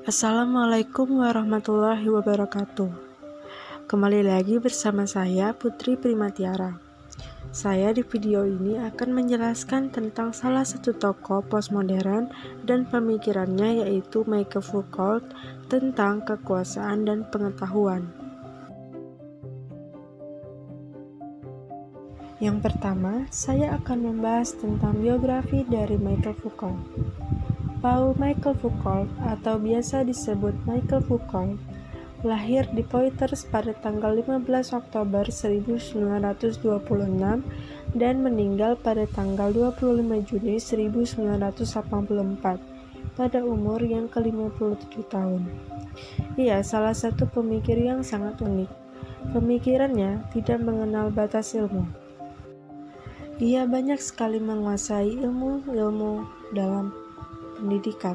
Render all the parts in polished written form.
Assalamualaikum warahmatullahi wabarakatuh. Kembali lagi bersama saya Putri Primatiara. Saya di video ini akan menjelaskan tentang salah satu tokoh postmodern dan pemikirannya, yaitu Michael Foucault, tentang kekuasaan dan pengetahuan. Yang pertama, saya akan membahas tentang biografi dari Michael Foucault. Paul Michael Foucault, atau biasa disebut Michael Foucault, lahir di Poitiers pada tanggal 15 Oktober 1926 dan meninggal pada tanggal 25 Juni 1984 pada umur yang ke-57 tahun. Ia salah satu pemikir yang sangat unik. Pemikirannya tidak mengenal batas ilmu. Ia banyak sekali menguasai ilmu-ilmu dalam pendidikan,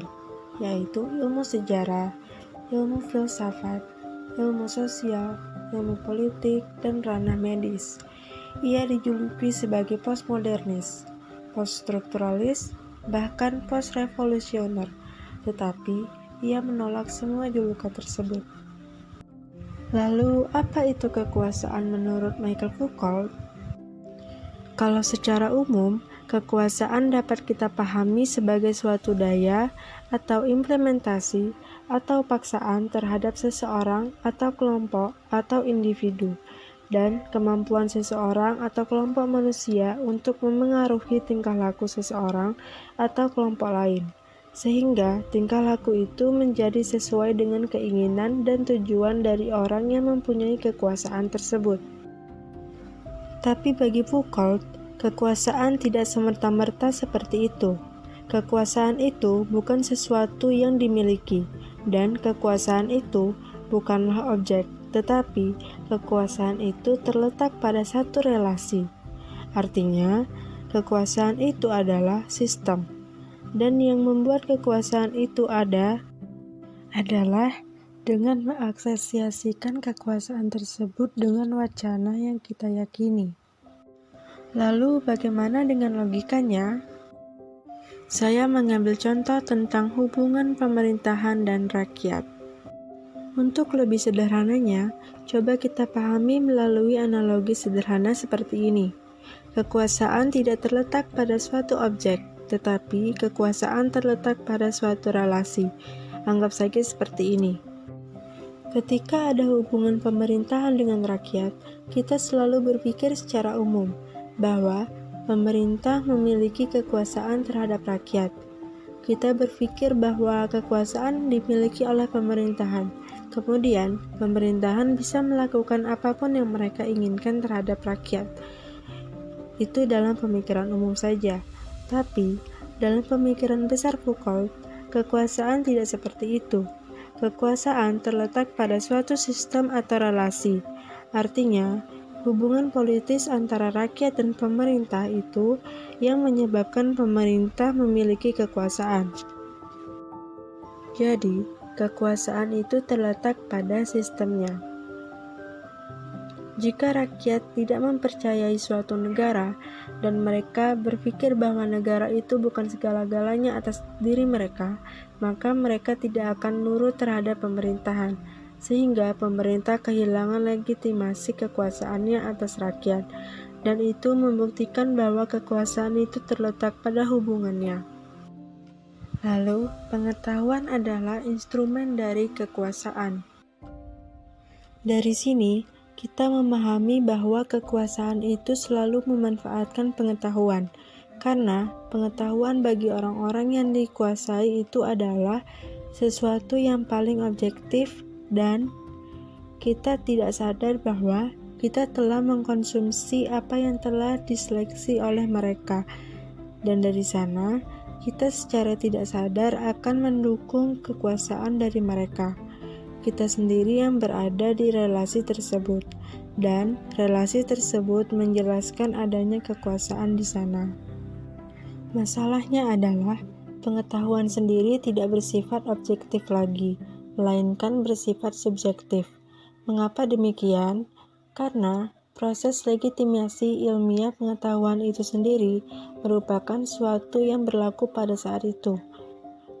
yaitu ilmu sejarah, ilmu filsafat, ilmu sosial, ilmu politik, dan ranah medis. Ia dijuluki sebagai postmodernis, poststrukturalis, bahkan postrevolusioner, tetapi ia menolak semua julukan tersebut. Lalu, apa itu kekuasaan menurut Michael Foucault? Kalau secara umum, kekuasaan dapat kita pahami sebagai suatu daya atau implementasi atau paksaan terhadap seseorang atau kelompok atau individu, dan kemampuan seseorang atau kelompok manusia untuk memengaruhi tingkah laku seseorang atau kelompok lain, sehingga tingkah laku itu menjadi sesuai dengan keinginan dan tujuan dari orang yang mempunyai kekuasaan tersebut. Tapi bagi Foucault, kekuasaan tidak semerta-merta seperti itu. Kekuasaan itu bukan sesuatu yang dimiliki, dan kekuasaan itu bukanlah objek, tetapi kekuasaan itu terletak pada satu relasi. Artinya, kekuasaan itu adalah sistem, dan yang membuat kekuasaan itu adalah dengan mengaksesiasikan kekuasaan tersebut dengan wacana yang kita yakini. Lalu bagaimana dengan logikanya? Saya mengambil contoh tentang hubungan pemerintahan dan rakyat. Untuk lebih sederhananya, coba kita pahami melalui analogi sederhana seperti ini. Kekuasaan tidak terletak pada suatu objek, tetapi kekuasaan terletak pada suatu relasi. Anggap saja seperti ini. Ketika ada hubungan pemerintahan dengan rakyat, kita selalu berpikir secara umum bahwa pemerintah memiliki kekuasaan terhadap rakyat. Kita berpikir bahwa kekuasaan dimiliki oleh pemerintahan. Kemudian, pemerintahan bisa melakukan apapun yang mereka inginkan terhadap rakyat. Itu dalam pemikiran umum saja. Tapi, dalam pemikiran besar Foucault, kekuasaan tidak seperti itu. Kekuasaan terletak pada suatu sistem atau relasi. Artinya, hubungan politis antara rakyat dan pemerintah itu yang menyebabkan pemerintah memiliki kekuasaan. Jadi, kekuasaan itu terletak pada sistemnya. Jika rakyat tidak mempercayai suatu negara dan mereka berpikir bahwa negara itu bukan segala-galanya atas diri mereka, maka mereka tidak akan nurut terhadap pemerintahan, sehingga pemerintah kehilangan legitimasi kekuasaannya atas rakyat, dan itu membuktikan bahwa kekuasaan itu terletak pada hubungannya. Lalu, pengetahuan adalah instrumen dari kekuasaan. Dari sini, kita memahami bahwa kekuasaan itu selalu memanfaatkan pengetahuan, karena pengetahuan bagi orang-orang yang dikuasai itu adalah sesuatu yang paling objektif, dan kita tidak sadar bahwa kita telah mengkonsumsi apa yang telah diseleksi oleh mereka, dan dari sana kita secara tidak sadar akan mendukung kekuasaan dari mereka. Kita sendiri yang berada di relasi tersebut, dan relasi tersebut menjelaskan adanya kekuasaan di sana. Masalahnya adalah pengetahuan sendiri tidak bersifat objektif lagi, melainkan bersifat subjektif. Mengapa demikian? Karena proses legitimasi ilmiah pengetahuan itu sendiri merupakan suatu yang berlaku pada saat itu.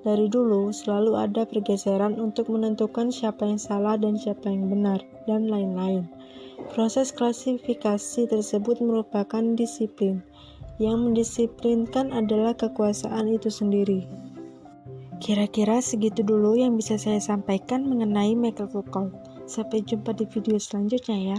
Dari dulu selalu ada pergeseran untuk menentukan siapa yang salah dan siapa yang benar, dan lain-lain. Proses klasifikasi tersebut merupakan disiplin. Yang mendisiplinkan adalah kekuasaan itu sendiri. Kira-kira segitu dulu yang bisa saya sampaikan mengenai Michael Foucault. Sampai jumpa di video selanjutnya ya.